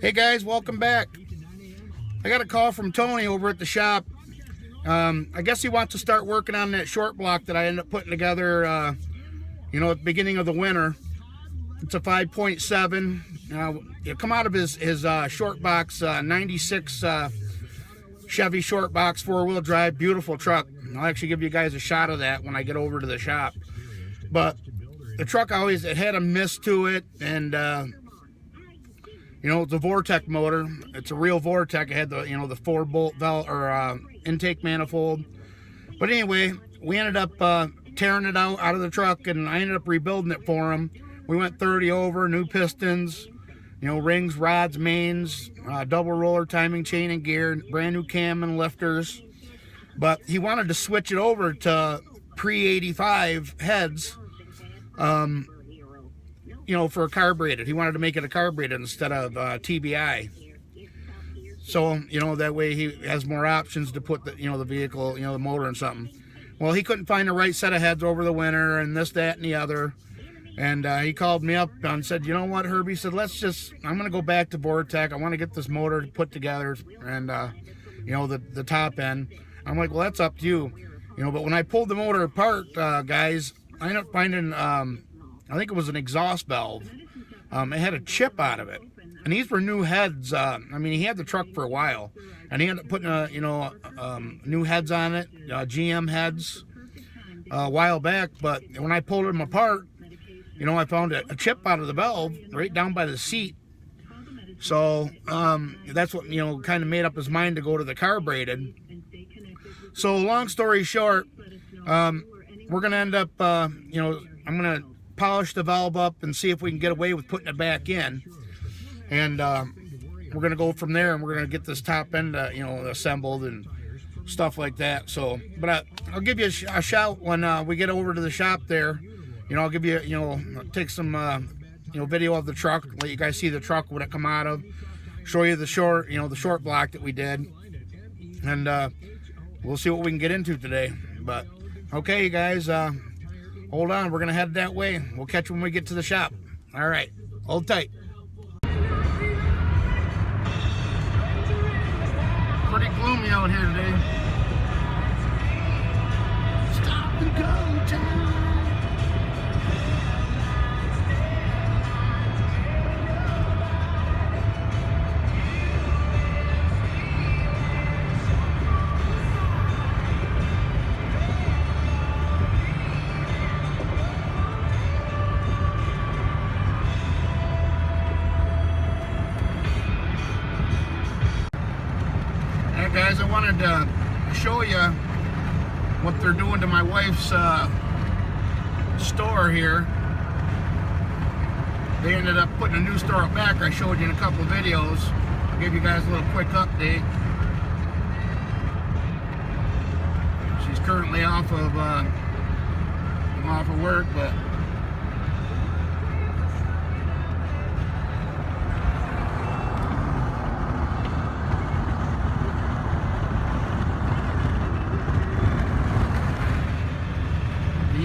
Hey guys, welcome back. I got a call from Tony over at the shop. I guess he wants to start working on that short block that I ended up putting together, at the beginning of the winter. It's a 5.7. It come out of his short box, 96 Chevy short box, four-wheel drive, beautiful truck. I'll actually give you guys a shot of that when I get over to the shop. But the truck it had a mist to it, and it's a vortec motor. It's a real vortec. It had the 4-bolt intake manifold. But anyway, we ended up tearing it out of the truck, and I ended up rebuilding it for him. We went 30 over, new pistons, rings, rods, mains, double roller, timing chain and gear, brand new cam and lifters. But he wanted to switch it over to pre-85 heads, for a carbureted. He wanted to make it a carbureted instead of TBI. So, that way he has more options to put the vehicle, the motor in something. Well, he couldn't find the right set of heads over the winter and this, that, and the other. And he called me up and said, you know what, Herbie? He said, I'm going to go back to vortec. I want to get this motor put together and, the top end. I'm like, well, that's up to you. But when I pulled the motor apart, guys, I ended up finding, I think it was an exhaust valve. It had a chip out of it. And these were new heads. He had the truck for a while. And he ended up putting, new heads on it, GM heads, a while back. But when I pulled them apart, I found a chip out of the valve right down by the seat. So that's what, kind of made up his mind to go to the carbureted. So long story short, we're going to end up, I'm going to polish the valve up and see if we can get away with putting it back in. And we're going to go from there, and we're going to get this top end, assembled and stuff like that. So, but I'll give you a shout when we get over to the shop there. I'll give you, take some, video of the truck, let you guys see the truck, what it come out of, show you the short block that we did. And we'll see what we can get into today. But, okay, you guys, hold on. We're going to head that way. We'll catch you when we get to the shop. All right. Hold tight. Pretty gloomy out here today. Stop and go time. Guys, I wanted to show you what they're doing to my wife's store here. They ended up putting a new store up back. I showed you in a couple of videos. I'll give you guys a little quick update. She's currently off of work, but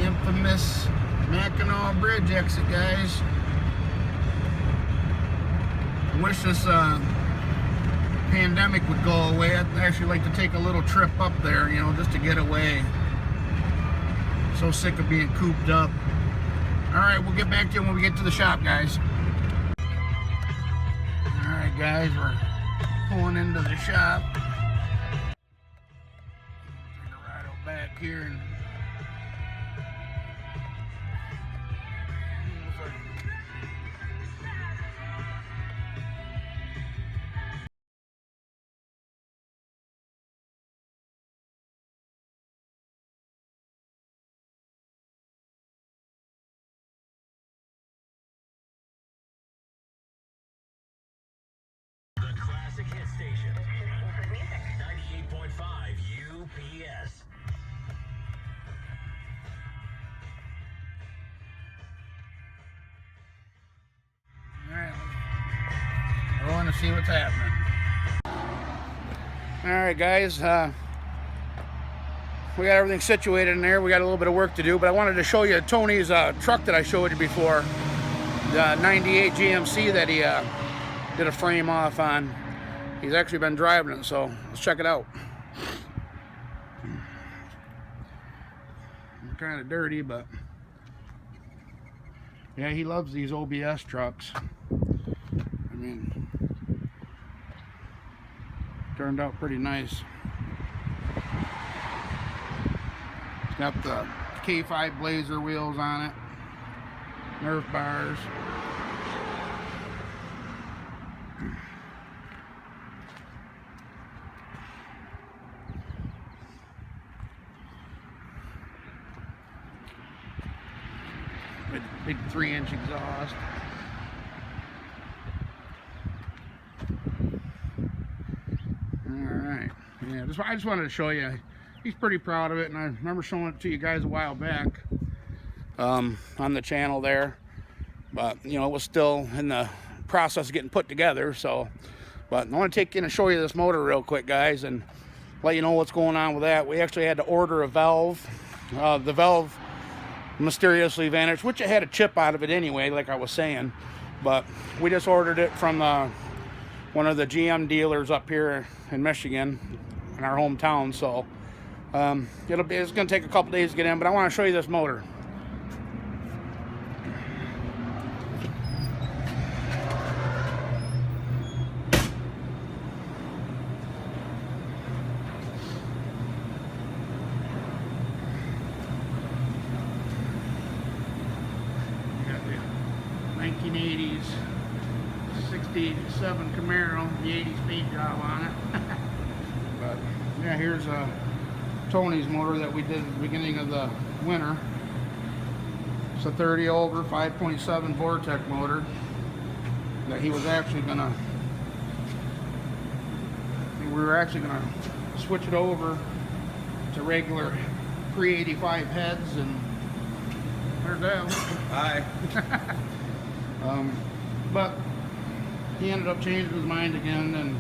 infamous Mackinac Bridge exit, guys. I wish this pandemic would go away. I'd actually like to take a little trip up there, just to get away. So sick of being cooped up. Alright, we'll get back to you when we get to the shop, guys. Alright, guys, we're pulling into the shop. Take a ride out back here and hit station. 98.5 UPS. Alright, we're going to see what's happening. Alright, guys, we got everything situated in there. We got a little bit of work to do, but I wanted to show you Tony's truck that I showed you before, the 98 GMC that he did a frame off on. He's actually been driving it, so let's check it out. Kind of dirty, but yeah, he loves these OBS trucks. I mean, turned out pretty nice. It's got the K5 Blazer wheels on it, Nerf bars. Big 3-inch exhaust. Alright. Yeah, I just wanted to show you. He's pretty proud of it, and I remember showing it to you guys a while back on the channel there. But, you know, it was still in the process of getting put together, so. But I want to take in and show you this motor real quick, guys, and let you know what's going on with that. We actually had to order a valve. The valve mysteriously vanished, which it had a chip out of it anyway, like I was saying, but we just ordered it from one of the GM dealers up here in Michigan, in our hometown. So it's gonna take a couple days to get in, but I want to show you this motor. The 1980s 67 Camaro, the 80 speed job on it. But yeah, here's Tony's motor that we did at the beginning of the winter. It's a 30 over 5.7 Vortec motor that he was actually gonna, we were actually gonna switch it over to regular pre-85 heads, and there's that. Hi. But he ended up changing his mind again, and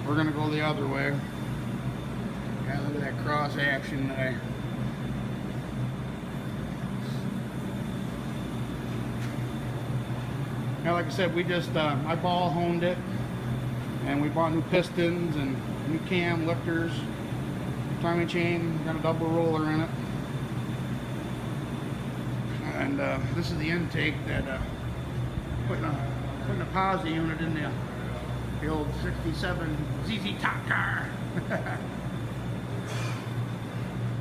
we're gonna go the other way. Yeah, look at that cross action that yeah, like I said, we just I ball honed it, and we bought new pistons and new cam lifters, timing chain, got a double roller in it, and this is the intake that putting a posi unit in the old 67 ZZ Top Car.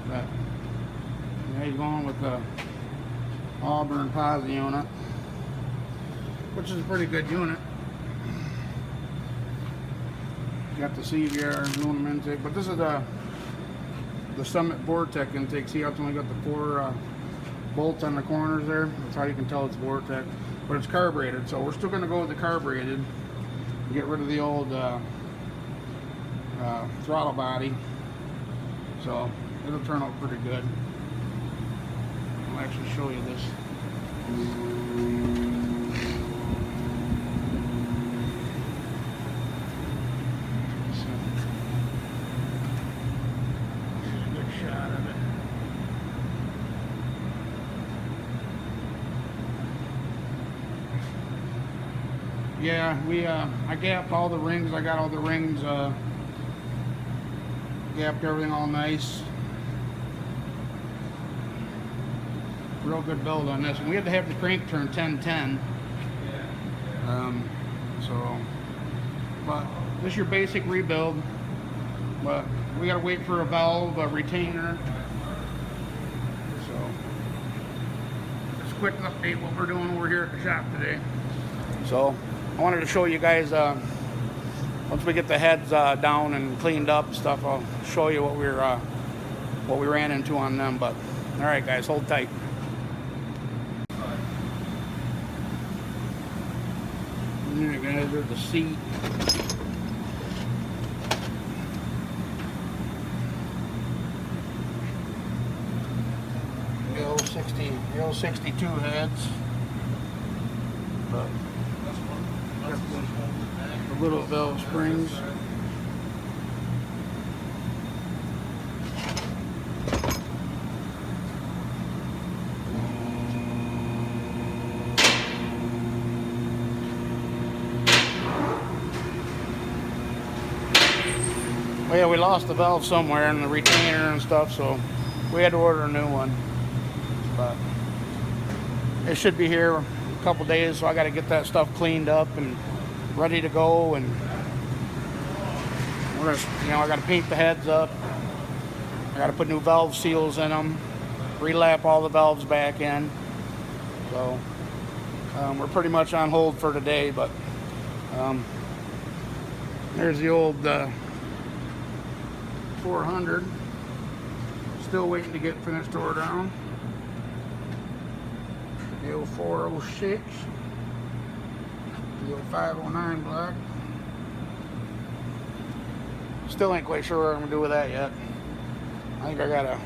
But yeah, he's going with the Auburn posi unit, which is a pretty good unit. Got the CVR aluminum intake, but this is the Summit Vortec intake. See how it's only got the 4 bolts on the corners there? That's how you can tell it's Vortec. But it's carbureted, so we're still going to go with the carbureted. Get rid of the old throttle body. So it'll turn out pretty good. I'll actually show you this. Yeah, I gapped all the rings. I got all the rings gapped everything all nice. Real good build on this. And we had to have the crank turn 1010. But this is your basic rebuild. But we gotta wait for a valve, a retainer. So just a quick update what we're doing over here at the shop today. So I wanted to show you guys, once we get the heads down and cleaned up and stuff, I'll show you what we ran into on them. But all right, guys, hold tight. All right, guys, there's the seat. The old 62 heads. But the little valve springs. yeah, we lost the valve somewhere and the retainer and stuff, so we had to order a new one. But it should be here a couple days, so I got to get that stuff cleaned up and ready to go. And we're gonna, you know, I got to paint the heads up. I got to put new valve seals in them, relap all the valves back in. So we're pretty much on hold for today, but there's the old 400. Still waiting to get finished tore down. The old 406. The old 509 black. Still ain't quite sure what I'm gonna do with that yet. I think I got a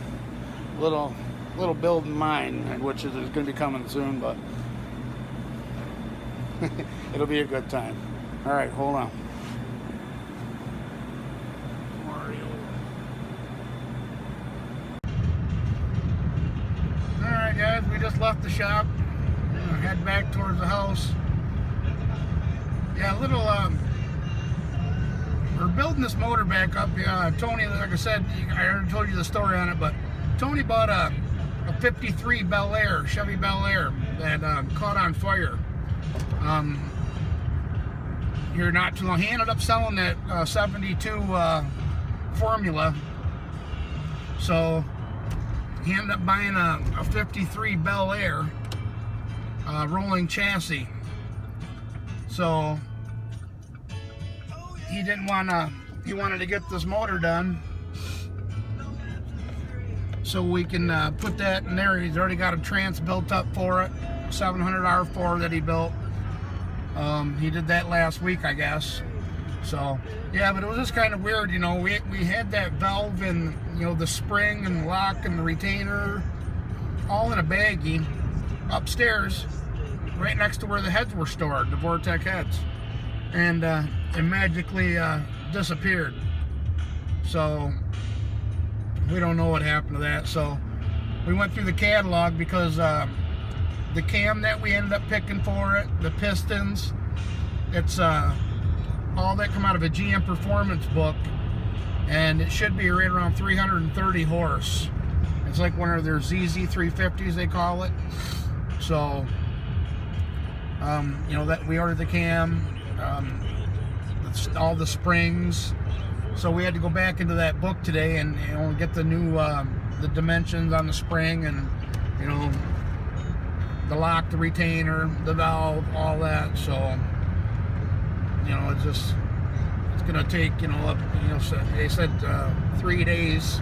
little build in mind, which is going to be coming soon, but it'll be a good time. All right, hold on. All right, guys, we just left the shop. We're gonna head back towards the house. Yeah, we're building this motor back up. Yeah, Tony, like I said, I already told you the story on it, but Tony bought a 53 Bel Air, Chevy Bel Air, that caught on fire. Here not too long, he ended up selling that 72 Formula, so he ended up buying a 53 Bel Air rolling chassis. So he wanted to get this motor done so we can put that in there. He's already got a trans built up for it, 700 R4 that he built. He did that last week, I guess. So yeah, but it was just kind of weird, you know. We had that valve and, you know, the spring and the lock and the retainer all in a baggie upstairs, right next to where the heads were stored, the Vortec heads, and it magically disappeared. So we don't know what happened to that. So we went through the catalog because the cam that we ended up picking for it, the pistons, it's all that come out of a GM Performance book, and it should be right around 330 horse. It's like one of their ZZ350s, they call it. So you know, that we ordered the cam, all the springs. So we had to go back into that book today and, you know, get the new the dimensions on the spring, and, you know, the lock, the retainer, the valve, all that. So, you know, it's gonna take, you know, they said 3 days.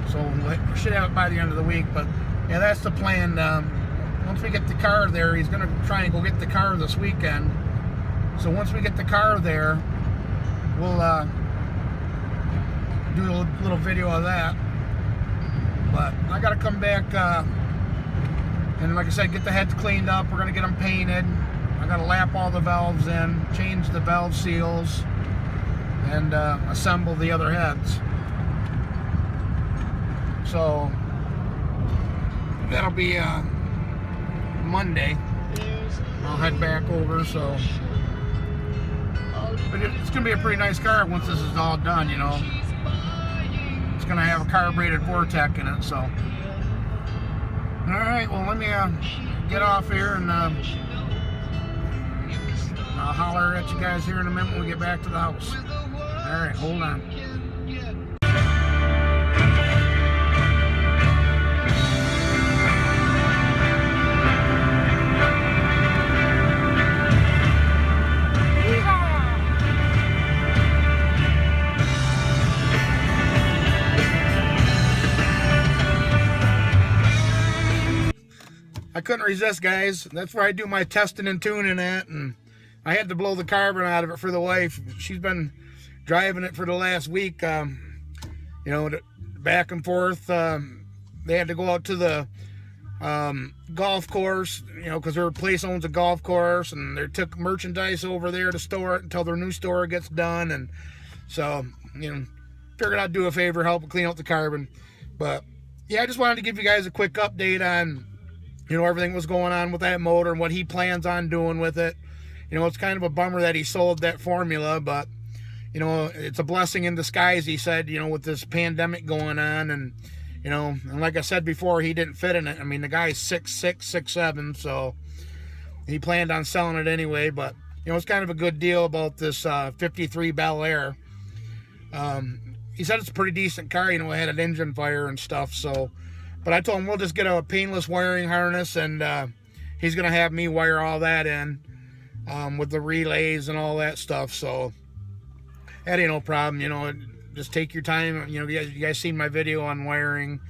So we should have it by the end of the week. But yeah, that's the plan. Once we get the car there, he's gonna try and go get the car this weekend. So once we get the car there, we'll do a little video of that. But I gotta come back and, like I said, get the heads cleaned up. We're gonna get them painted. I gotta lap all the valves in, change the valve seals, and assemble the other heads. So that'll be Monday. I'll head back over. So, but it's gonna be a pretty nice car once this is all done, you know. It's gonna have a carbureted vortec in it. So, all right, well, let me get off here, and I'll holler at you guys here in a minute when we get back to the house. All right, hold on. I couldn't resist, guys. That's where I do my testing and tuning at, and I had to blow the carbon out of it for the wife. She's been driving it for the last week, you know, back and forth. They had to go out to the golf course, you know, because their place owns a golf course, and they took merchandise over there to store it until their new store gets done. And so, you know, figured I'd do a favor, help clean out the carbon. But yeah, I just wanted to give you guys a quick update on, you know, everything was going on with that motor and what he plans on doing with it. You know, it's kind of a bummer that he sold that Formula, but, you know, it's a blessing in disguise, he said, you know, with this pandemic going on. And, you know, and like I said before, he didn't fit in it. I mean, the guy's 6'6", 6'7", so he planned on selling it anyway. But, you know, it's kind of a good deal about this 53 Bel Air. He said it's a pretty decent car, you know, it had an engine fire and stuff, so. But I told him we'll just get a painless wiring harness, and he's going to have me wire all that in with the relays and all that stuff, so that ain't no problem, you know. Just take your time. You know, you guys seen my video on wiring.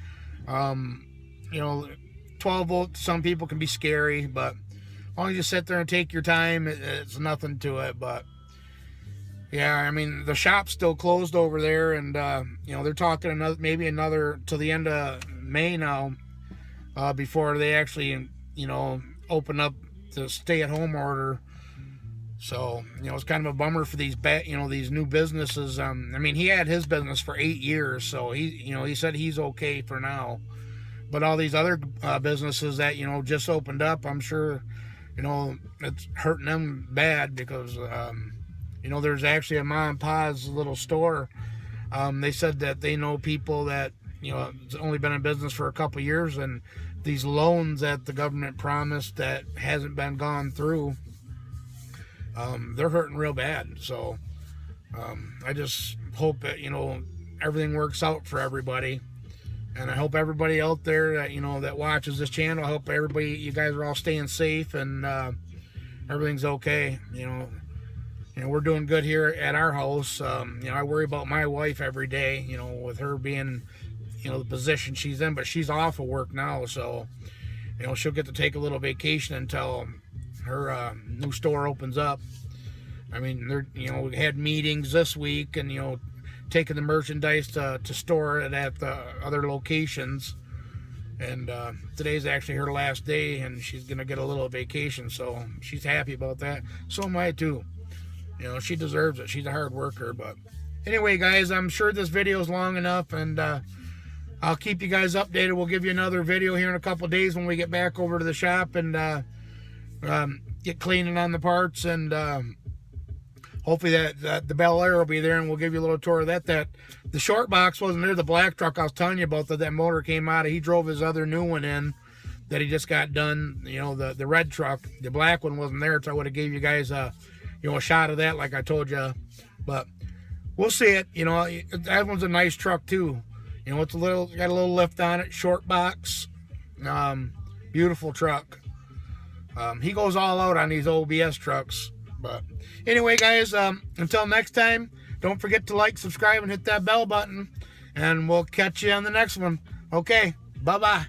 You know, 12 volt, some people can be scary, but as long as you sit there and take your time, it's nothing to it. But yeah, I mean, the shop's still closed over there, and you know, they're talking maybe another till the end of May now, before they actually, you know, open up the stay-at-home order. So, you know, it's kind of a bummer for these these new businesses. I mean, he had his business for 8 years, so he said he's okay for now. But all these other businesses that, you know, just opened up, I'm sure, you know, it's hurting them bad because, you know, there's actually a mom and pa's little store. They said that they know people that, you know, it's only been in business for a couple of years, and these loans that the government promised that hasn't been gone through, they're hurting real bad. So I just hope that, you know, everything works out for everybody. And I hope everybody out there that, you know, that watches this channel, I hope you guys are all staying safe and everything's okay. You know, we're doing good here at our house. You know, I worry about my wife every day, you know, with her being, you know, the position she's in, but she's off of work now. So, you know, she'll get to take a little vacation until her new store opens up. I mean, you know, we had meetings this week, and, you know, taking the merchandise to store it at the other locations. And today's actually her last day, and she's gonna get a little vacation, so she's happy about that. So am I too. You know, she deserves it. She's a hard worker. But anyway, guys, I'm sure this video is long enough, and I'll keep you guys updated. We'll give you another video here in a couple days when we get back over to the shop and get cleaning on the parts, and hopefully that the Bel Air will be there, and we'll give you a little tour of that. The short box wasn't there. The black truck I was telling you about, that motor came out of. He drove his other new one in that he just got done. You know, the red truck. The black one wasn't there, so I would have gave you guys a shot of that, like I told you. But we'll see it. You know, that one's a nice truck too. You know, it's got a little lift on it. Short box. Beautiful truck. He goes all out on these OBS trucks. But anyway, guys, until next time, don't forget to like, subscribe, and hit that bell button. And we'll catch you on the next one. Okay, bye-bye.